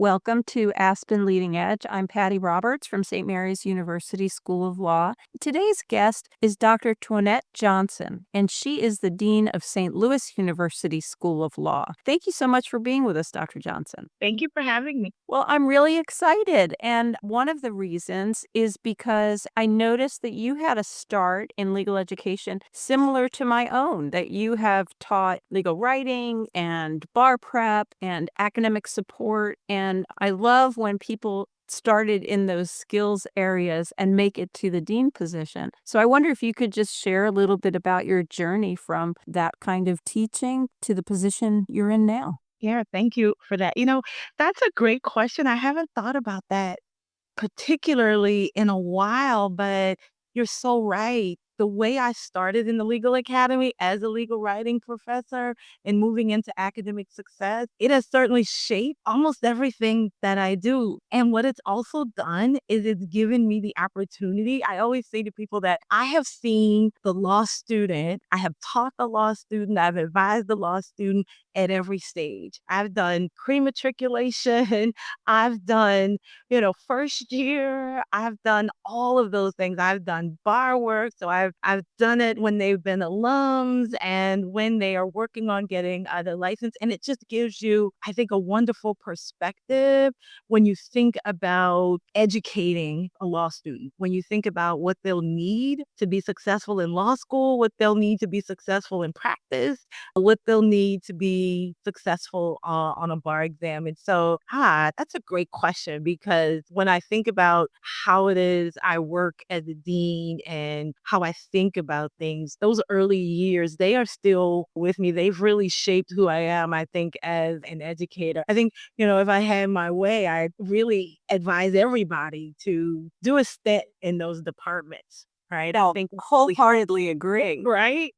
Welcome to Aspen Leading Edge. I'm Patty Roberts from St. Mary's University School of Law. Today's guest is Dr. Twinette Johnson, and she is the Dean of St. Louis University School of Law. Thank you so much for being with us, Dr. Johnson. Thank you for having me. Well, I'm really excited. And one of the reasons is because I noticed that you had a start in legal education similar to my own, that you have taught legal writing and bar prep and academic support. And I love when people started in those skills areas and make it to the dean position. So I wonder if you could just share a little bit about your journey from that kind of teaching to the position you're in now. Yeah, thank you for that. That's a great question. I haven't thought about that particularly in a while, but you're so right. The way I started in the legal academy as a legal writing professor and moving into academic success, it has certainly shaped almost everything that I do. And what it's also done is it's given me the opportunity. I always say to people that I have seen the law student, I have taught the law student, I've advised the law student at every stage. I've done pre-matriculation, I've done first year, I've done all of those things. I've done bar work. So I've done it when they've been alums and when they are working on getting the license. And it just gives you, I think, a wonderful perspective when you think about educating a law student, when you think about what they'll need to be successful in law school, what they'll need to be successful in practice, what they'll need to be successful on a bar exam. And so, that's a great question because when I think about how it is I work as a dean and how I think about things, those early years, they are still with me. They've really shaped who I am, I think, as an educator. I think, if I had my way, I really advise everybody to do a stint in those departments, right? I No, think wholeheartedly agree. right?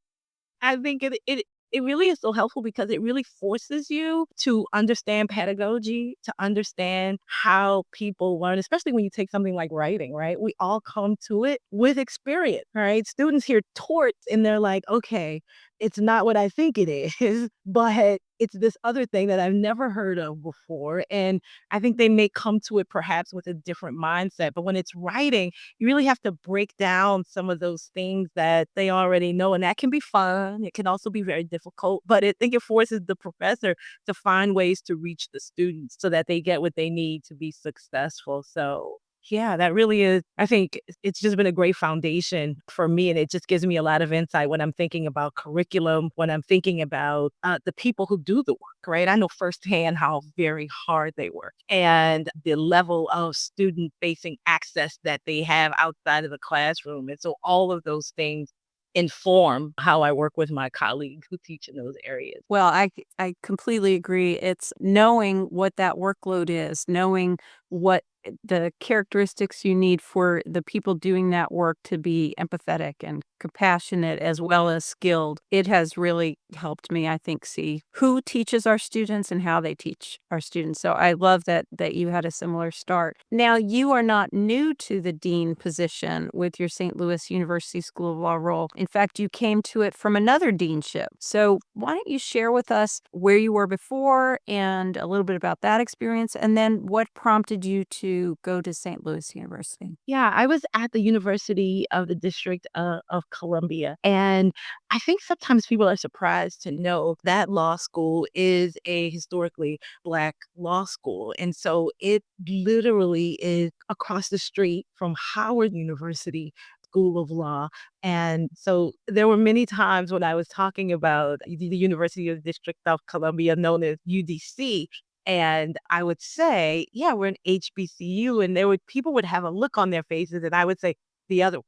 I think it really is so helpful because it really forces you to understand pedagogy, to understand how people learn, especially when you take something like writing, right? We all come to it with experience, right? Students hear torts and they're like, okay, it's not what I think it is, but it's this other thing that I've never heard of before. And I think they may come to it perhaps with a different mindset. But when it's writing, you really have to break down some of those things that they already know. And that can be fun. It can also be very difficult. But I think it forces the professor to find ways to reach the students so that they get what they need to be successful. So yeah, that really is. I think it's just been a great foundation for me. And it just gives me a lot of insight when I'm thinking about curriculum, when I'm thinking about the people who do the work, right? I know firsthand how very hard they work and the level of student facing access that they have outside of the classroom. And so all of those things inform how I work with my colleagues who teach in those areas. Well, I completely agree. It's knowing what that workload is, knowing what the characteristics you need for the people doing that work to be empathetic and compassionate as well as skilled. It has really helped me, I think, see who teaches our students and how they teach our students. So I love that you had a similar start. Now, you are not new to the dean position with your St. Louis University School of Law role. In fact, you came to it from another deanship. So why don't you share with us where you were before and a little bit about that experience, and then what prompted you to go to St. Louis University? Yeah, I was at the University of the District of Columbia. And I think sometimes people are surprised to know that law school is a historically Black law school. And so it literally is across the street from Howard University School of Law. And so there were many times when I was talking about the University of the District of Columbia, known as UDC, and I would say, "Yeah, we're an HBCU," and people would have a look on their faces, and I would say, "The other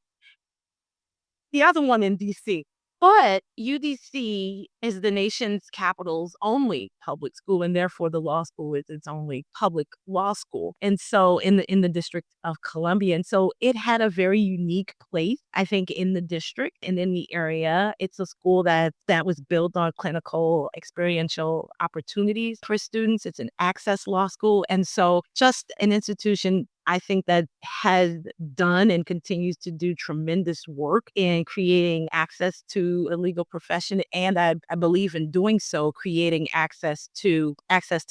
the other one in DC." But UDC is the nation's capital's only public school, and therefore the law school is its only public law school. And so in the District of Columbia. And so it had a very unique place, I think, in the district and in the area. It's a school that was built on clinical experiential opportunities for students. It's an access law school. And so just an institution I think that has done and continues to do tremendous work in creating access to a legal profession. And I believe in doing so, creating access to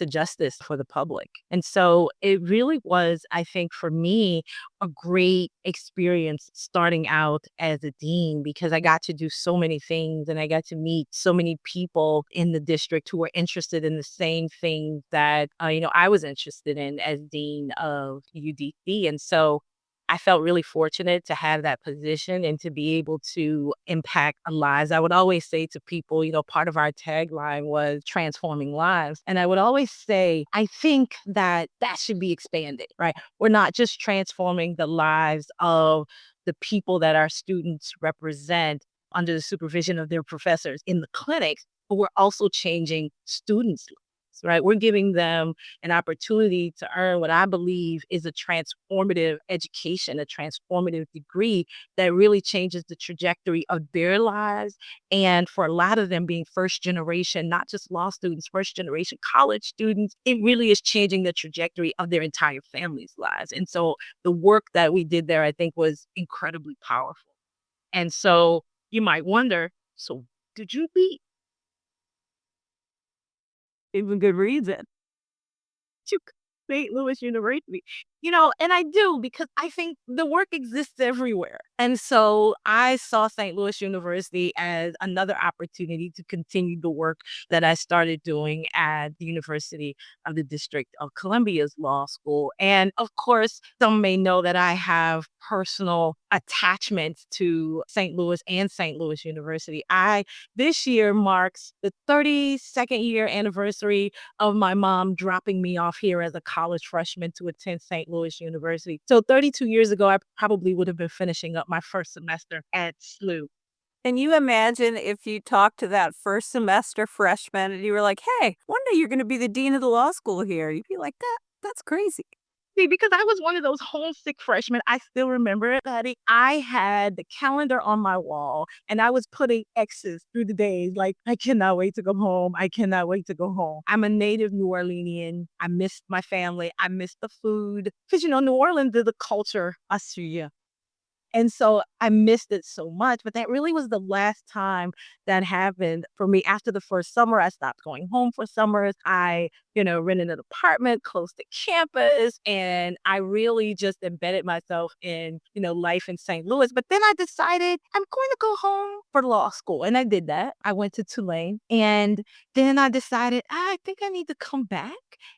justice for the public. And so it really was, I think, for me, a great experience starting out as a dean because I got to do so many things and I got to meet so many people in the district who were interested in the same things that I was interested in as dean of UDC. And so I felt really fortunate to have that position and to be able to impact lives. I would always say to people, part of our tagline was transforming lives. And I would always say, I think that should be expanded, right? We're not just transforming the lives of the people that our students represent under the supervision of their professors in the clinics, but we're also changing students' lives, right? We're giving them an opportunity to earn what I believe is a transformative education, a transformative degree that really changes the trajectory of their lives. And for a lot of them being first generation, not just law students, first generation college students, it really is changing the trajectory of their entire family's lives. And so the work that we did there, I think, was incredibly powerful. And so you might wonder, so did you leave? Even good reason. To St. Louis University, and I do because I think the work exists everywhere. And so I saw St. Louis University as another opportunity to continue the work that I started doing at the University of the District of Columbia's law school. And of course, some may know that I have personal attachments to St. Louis and St. Louis University. This year marks the 32nd year anniversary of my mom dropping me off here as a college freshman to attend St. Louis University. So 32 years ago, I probably would have been finishing up my first semester at SLU. Can you imagine if you talked to that first semester freshman and you were like, "Hey, one day you're gonna be the dean of the law school here." You'd be like, That's crazy." See, because I was one of those homesick freshmen, I still remember it, Patty. I had the calendar on my wall and I was putting X's through the days like, I cannot wait to go home. I cannot wait to go home. I'm a native New Orleanian. I missed my family. I missed the food. Because, New Orleans is a culture. I see you. And so I missed it so much, but that really was the last time that happened for me. After the first summer, I stopped going home for summers. I, rented an apartment close to campus and I really just embedded myself in, life in St. Louis. But then I decided I'm going to go home for law school. And I did that. I went to Tulane and then I decided I think I need to come back.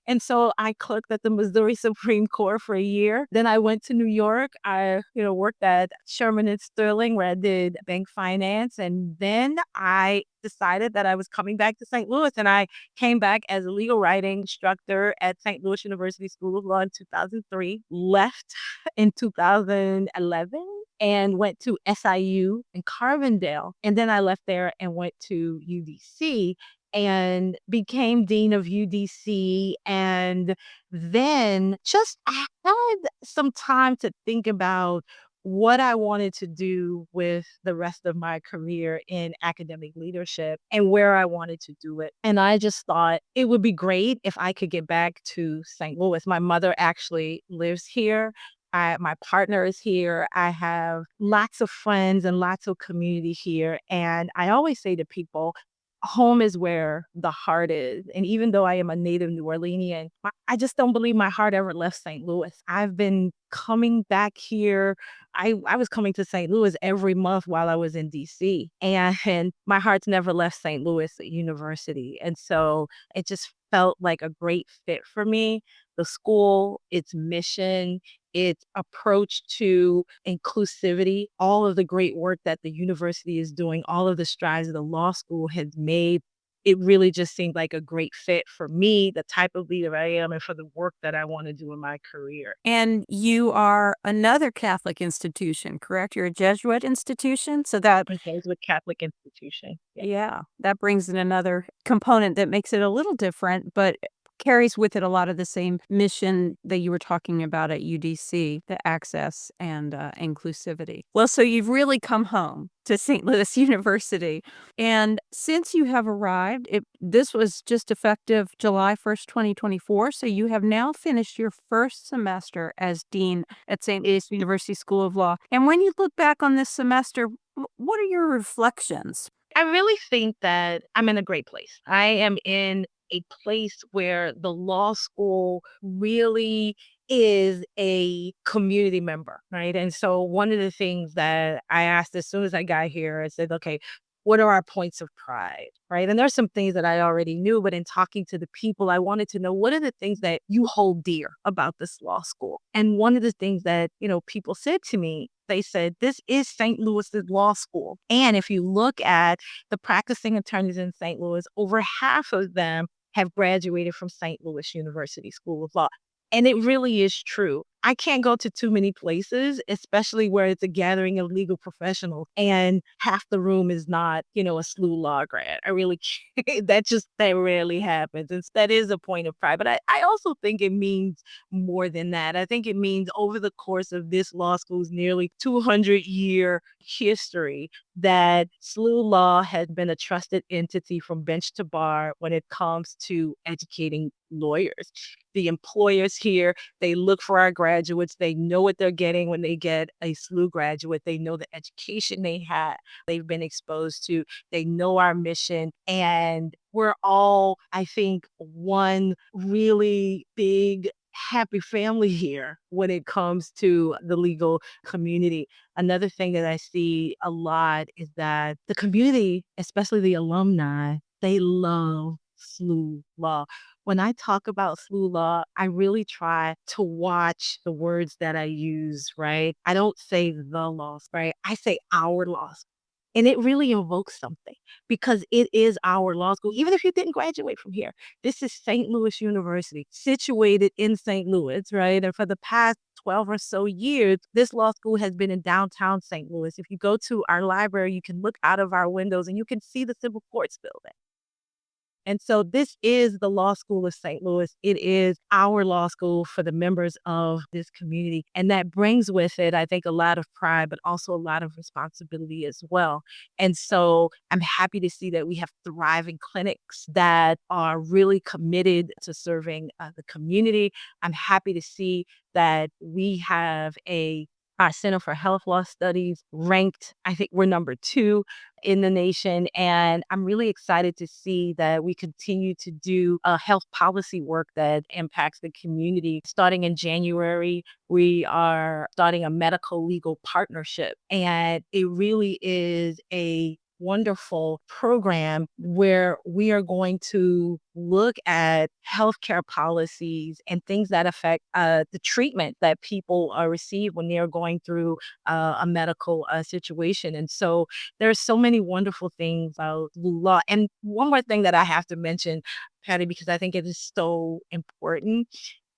And so I clerked at the Missouri Supreme Court for a year. Then I went to New York. I, worked at Sherman and Sterling where I did bank finance. And then I decided that I was coming back to St. Louis and I came back as a legal writing instructor at St. Louis University School of Law in 2003, left in 2011 and went to SIU in Carbondale. And then I left there and went to UDC and became dean of UDC. And then just I had some time to think about what I wanted to do with the rest of my career in academic leadership and where I wanted to do it. And I just thought it would be great if I could get back to St. Louis. My mother actually lives here. My partner is here. I have lots of friends and lots of community here. And I always say to people, home is where the heart is. And even though I am a native New Orleanian, I just don't believe my heart ever left St. Louis. I've been coming back here. I was coming to St. Louis every month while I was in DC. And my heart's never left St. Louis University. And so it just felt like a great fit for me. The school, its mission, its approach to inclusivity, all of the great work that the university is doing, all of the strides that the law school has made, it really just seemed like a great fit for me, the type of leader I am, and for the work that I want to do in my career. And you are another Catholic institution, correct? You're a Jesuit institution? So that Okay, it's a Catholic institution. Yeah. yeah, that brings in another component that makes it a little different, but carries with it a lot of the same mission that you were talking about at UDC, the access and inclusivity. Well, so you've really come home to St. Louis University. And since you have arrived, this was just effective July 1st, 2024. So you have now finished your first semester as dean at St. Louis University School of Law. And when you look back on this semester, what are your reflections? I really think that I'm in a great place. I am in a place where the law school really is a community member, right? And so one of the things that I asked as soon as I got here, I said, okay, what are our points of pride, right? And there's some things that I already knew, but in talking to the people, I wanted to know what are the things that you hold dear about this law school? And one of the things that, people said to me, they said, this is St. Louis's law school. And if you look at the practicing attorneys in St. Louis, over half of them have graduated from St. Louis University School of Law. And it really is true. I can't go to too many places, especially where it's a gathering of legal professionals and half the room is not, a SLU law grad. I really can't. That rarely happens. That is a point of pride. But I also think it means more than that. I think it means over the course of this law school's nearly 200-year history, that SLU law has been a trusted entity from bench to bar when it comes to educating lawyers. The employers here, they look for our graduates. They know what they're getting when they get a SLU graduate. They know the education they've been exposed to. They know our mission. And we're all, I think, one really big happy family here when it comes to the legal community. Another thing that I see a lot is that the community, especially the alumni, they love SLU law. When I talk about SLU law, I really try to watch the words that I use, right? I don't say the laws, right? I say our laws. And it really evokes something because it is our law school. Even if you didn't graduate from here, this is St. Louis University, situated in St. Louis, right? And for the past 12 or so years, this law school has been in downtown St. Louis. If you go to our library, you can look out of our windows and you can see the civil courts building. And so this is the Law School of St. Louis. It is our law school for the members of this community. And that brings with it, I think, a lot of pride, but also a lot of responsibility as well. And so I'm happy to see that we have thriving clinics that are really committed to serving the community. I'm happy to see that we have our Center for Health Law Studies ranked, I think we're number 2 in the nation. And I'm really excited to see that we continue to do health policy work that impacts the community. Starting in January, we are starting a medical legal partnership. And it really is a wonderful program where we are going to look at healthcare policies and things that affect the treatment that people receive when they are going through a medical situation. And so there's so many wonderful things about law. And one more thing that I have to mention, Patty, because I think it is so important,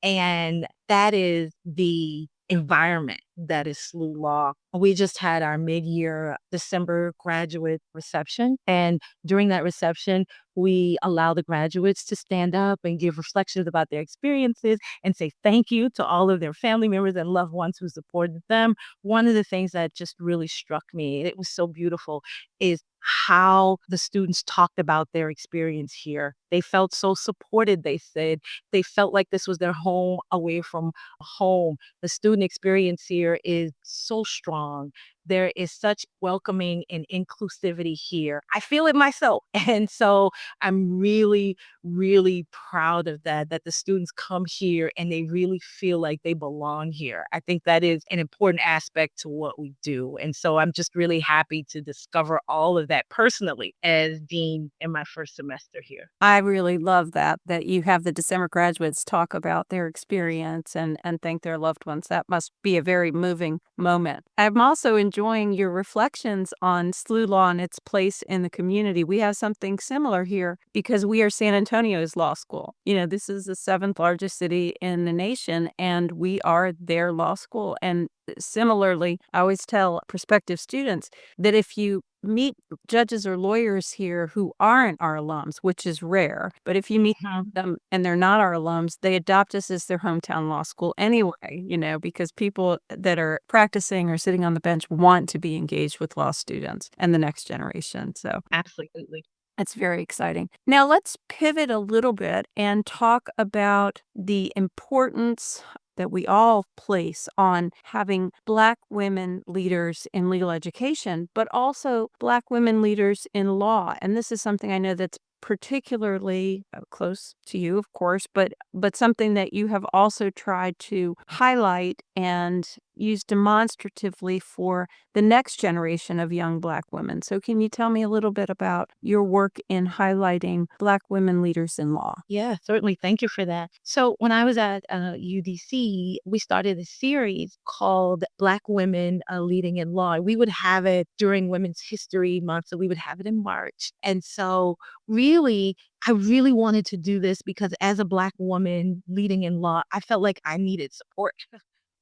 and that is the environment that is SLU law. We just had our mid-year December graduate reception. And during that reception, we allow the graduates to stand up and give reflections about their experiences and say thank you to all of their family members and loved ones who supported them. One of the things that just really struck me, and it was so beautiful, is how the students talked about their experience here. They felt so supported, they said. They felt like this was their home away from home. The student experience here is so strong. There is such welcoming and inclusivity here. I feel it myself. And so I'm really, really proud of that the students come here and they really feel like they belong here. I think that is an important aspect to what we do. And so I'm just really happy to discover all of that personally as dean in my first semester here. I really love that you have the December graduates talk about their experience and thank their loved ones. That must be a very moving moment. I'm also enjoying your reflections on SLU law and its place in the community. We have something similar here because we are San Antonio's law school. This is the 7th largest city in the nation, and we are their law school. And similarly, I always tell prospective students that if you meet judges or lawyers here who aren't our alums, which is rare. But if you meet Mhm. them and they're not our alums, they adopt us as their hometown law school anyway, because people that are practicing or sitting on the bench want to be engaged with law students and the next generation. So Absolutely. that's very exciting. Now, let's pivot a little bit and talk about the importance that we all place on having Black women leaders in legal education, but also Black women leaders in law. And this is something I know that's particularly close to you, of course, but something that you have also tried to highlight and use demonstratively for the next generation of young Black women. So, can you tell me a little bit about your work in highlighting Black women leaders in law? Yeah, certainly. Thank you for that. So, when I was at UDC, we started a series called Black Women Leading in Law. We would have it during Women's History Month. So, we would have it in March. And so, really, I really wanted to do this because as a Black woman leading in law, I felt like I needed support.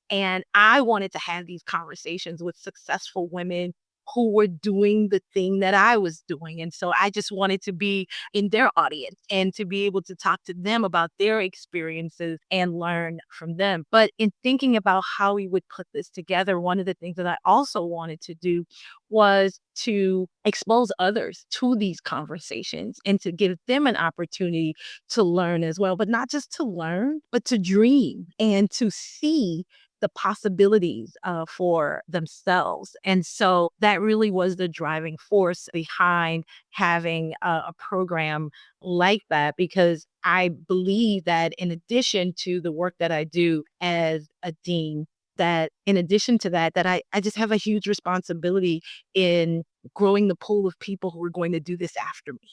And I wanted to have these conversations with successful women who were doing the thing that I was doing. And so I just wanted to be in their audience and to be able to talk to them about their experiences and learn from them. But in thinking about how we would put this together, one of the things that I also wanted to do was to expose others to these conversations and to give them an opportunity to learn as well, but not just to learn, but to dream and to see the possibilities for themselves. And so that really was the driving force behind having a program like that, because I believe that in addition to the work that I do as a dean, that in addition to that, that I just have a huge responsibility in growing the pool of people who are going to do this after me.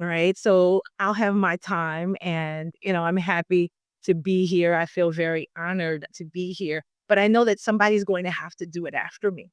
Right. So I'll have my time and, I'm happy to be here. I feel very honored to be here, but I know that somebody's going to have to do it after me.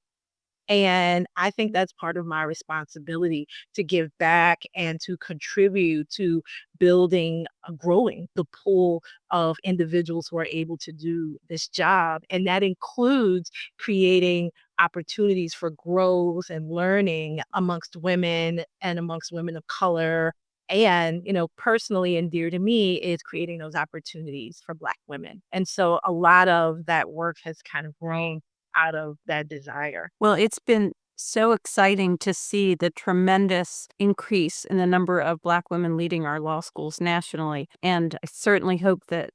And I think that's part of my responsibility to give back and to contribute to building, growing the pool of individuals who are able to do this job. And that includes creating opportunities for growth and learning amongst women and amongst women of color. And, personally and dear to me is creating those opportunities for Black women. And so a lot of that work has kind of grown out of that desire. Well, it's been so exciting to see the tremendous increase in the number of Black women leading our law schools nationally, and I certainly hope that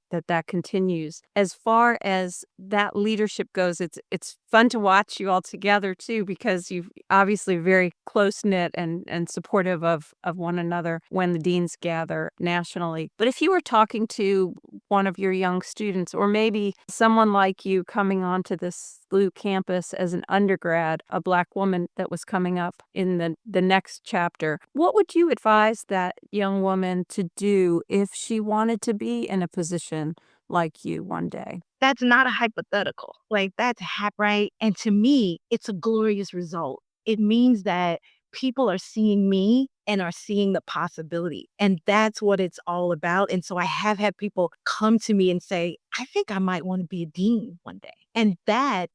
continues. As far as that leadership goes, it's fun to watch you all together too, because you've obviously very close knit and supportive of one another when the deans gather nationally. But if you were talking to one of your young students, or maybe someone like you coming onto this SLU campus as an undergrad, a Black woman that was coming up in the next chapter, what would you advise that young woman to do if she wanted to be in a position like you one day? That's not a hypothetical. Like, that's right? And to me, it's a glorious result. It means that people are seeing me and are seeing the possibility. And that's what it's all about. And so I have had people come to me and say, I think I might want to be a dean one day. And that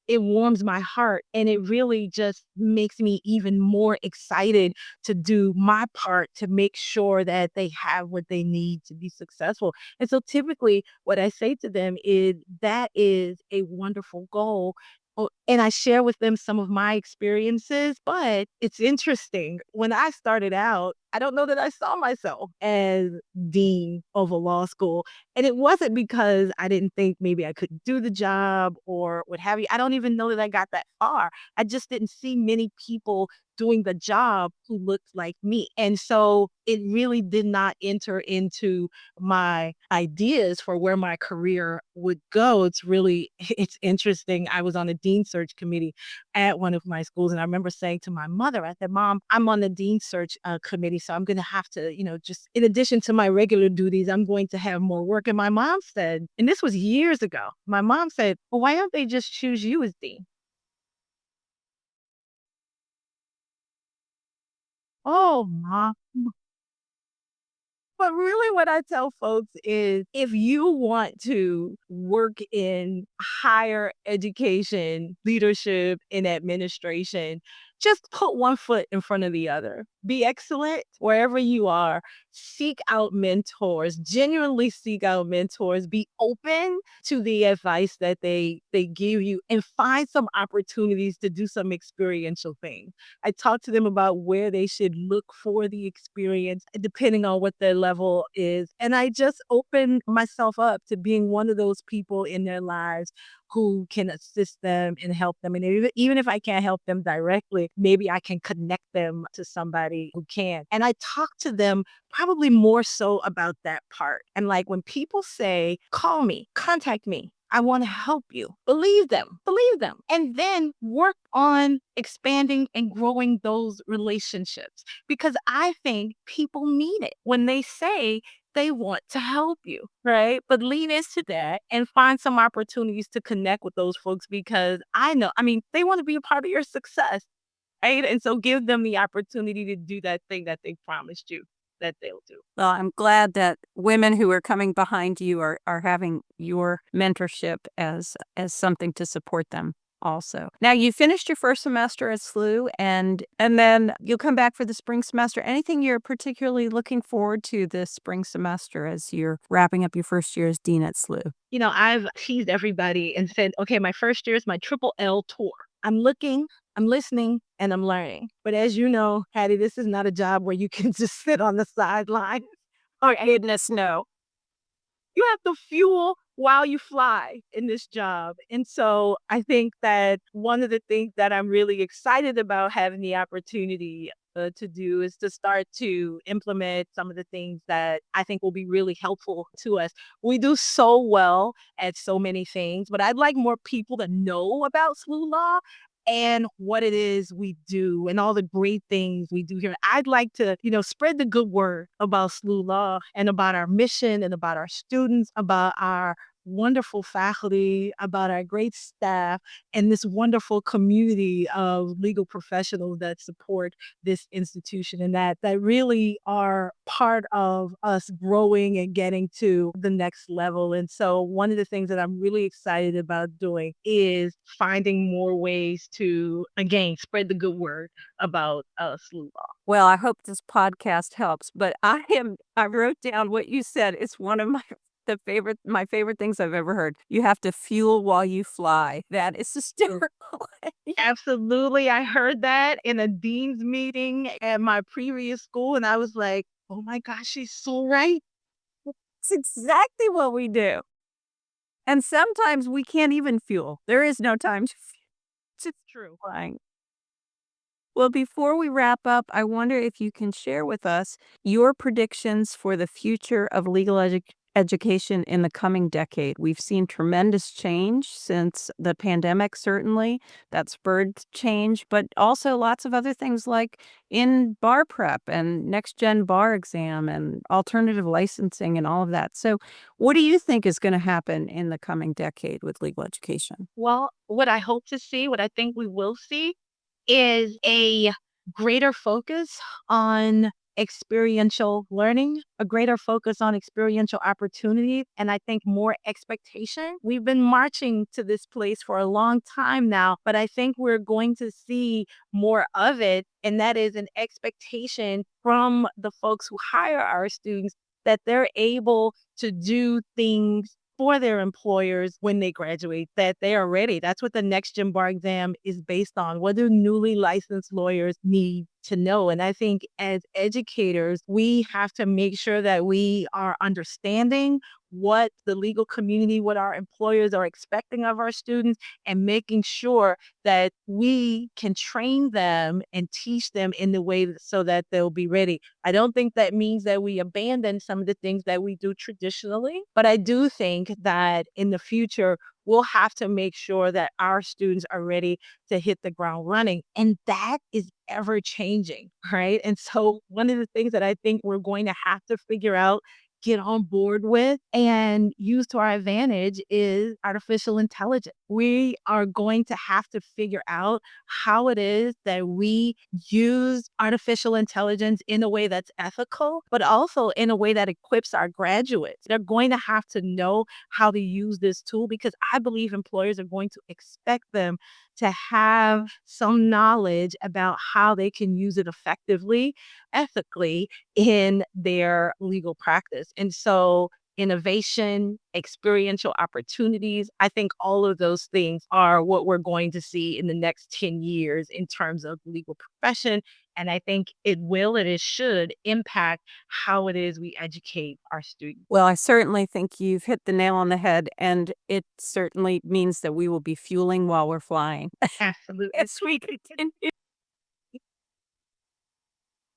it warms my heart, and it really just makes me even more excited to do my part to make sure that they have what they need to be successful. And so typically what I say to them is that is a wonderful goal. And I share with them some of my experiences, but it's interesting. When I started out, I don't know that I saw myself as dean of a law school. And it wasn't because I didn't think maybe I couldn't do the job or what have you. I don't even know that I got that far. I just didn't see many people doing the job who looked like me. And so it really did not enter into my ideas for where my career would go. It's interesting. I was on a dean search committee at one of my schools, and I remember saying to my mother, I said, Mom, I'm on the dean search committee, so I'm going to have to, just in addition to my regular duties, I'm going to have more work. And my mom said, and this was years ago, my mom said, well, why don't they just choose you as dean? Oh, mom. But really what I tell folks is if you want to work in higher education, leadership, and administration, just put one foot in front of the other. Be excellent wherever you are. Seek out mentors, genuinely seek out mentors. Be open to the advice that they give you and find some opportunities to do some experiential things. I talk to them about where they should look for the experience depending on what their level is. And I just open myself up to being one of those people in their lives who can assist them and help them. And even if I can't help them directly, maybe I can connect them to somebody who can. And I talk to them probably more so about that part. And like when people say, call me, contact me, I want to help you. Believe them. And then work on expanding and growing those relationships because I think people mean it when they say they want to help you, right? But lean into that and find some opportunities to connect with those folks because I mean, they want to be a part of your success, right? And so give them the opportunity to do that thing that they promised you that they'll do. Well, I'm glad that women who are coming behind you are having your mentorship as something to support them also. Now, you finished your first semester at SLU and then you'll come back for the spring semester. Anything you're particularly looking forward to this spring semester as you're wrapping up your first year as dean at SLU? I've teased everybody and said, okay, my first year is my triple L tour. I'm looking, I'm listening, and I'm learning. But as you know, Hattie, this is not a job where you can just sit on the sideline. Oh, goodness, no. You have to fuel while you fly in this job. And so I think that one of the things that I'm really excited about having the opportunity to do is to start to implement some of the things that I think will be really helpful to us. We do so well at so many things, but I'd like more people to know about SLU law and what it is we do and all the great things we do here. I'd like to, spread the good word about SLU Law and about our mission and about our students, about our wonderful faculty, about our great staff, and this wonderful community of legal professionals that support this institution and that really are part of us growing and getting to the next level. And so one of the things that I'm really excited about doing is finding more ways to, again, spread the good word about SLU Law. Well, I hope this podcast helps, but I wrote down what you said. It's one of my favorite things I've ever heard. You have to fuel while you fly. That is hysterical. Absolutely. I heard that in a dean's meeting at my previous school, and I was like, oh my gosh, she's so right. It's exactly what we do. And sometimes we can't even fuel. There is no time to fuel. It's just True. flying. Well, before we wrap up, I wonder if you can share with us your predictions for the future of legal education in the coming decade. We've seen tremendous change since the pandemic, certainly, that spurred change, but also lots of other things like in bar prep and next gen bar exam and alternative licensing and all of that. So, what do you think is going to happen in the coming decade with legal education? Well, what I hope to see, what I think we will see, is a greater focus on experiential learning, a greater focus on experiential opportunities, and I think more expectation. We've been marching to this place for a long time now, but I think we're going to see more of it, and that is an expectation from the folks who hire our students that they're able to do things for their employers when they graduate, that they are ready. That's what the next gen bar exam is based on. What do newly licensed lawyers need to know? And I think as educators, we have to make sure that we are understanding what the legal community, what our employers are expecting of our students, and making sure that we can train them and teach them in the way so that they'll be ready. I don't think that means that we abandon some of the things that we do traditionally, but I do think that in the future, we'll have to make sure that our students are ready to hit the ground running. And that is ever changing, right? And so one of the things that I think we're going to have to figure out, get on board with, and use to our advantage is artificial intelligence. We are going to have to figure out how it is that we use artificial intelligence in a way that's ethical, but also in a way that equips our graduates. They're going to have to know how to use this tool because I believe employers are going to expect them to have some knowledge about how they can use it effectively, ethically in their legal practice. And so innovation, experiential opportunities. I think all of those things are what we're going to see in the next 10 years in terms of the legal profession. And I think it will and it should impact how it is we educate our students. Well, I certainly think you've hit the nail on the head, and it certainly means that we will be fueling while we're flying. Absolutely. As we continue.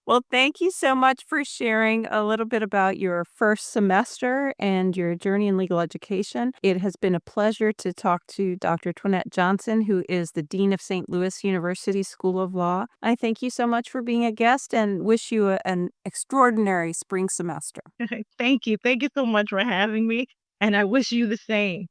Well, thank you so much for sharing a little bit about your first semester and your journey in legal education. It has been a pleasure to talk to Dr. Twinette Johnson, who is the Dean of St. Louis University School of Law. I thank you so much for being a guest and wish you an extraordinary spring semester. Thank you. Thank you so much for having me. And I wish you the same.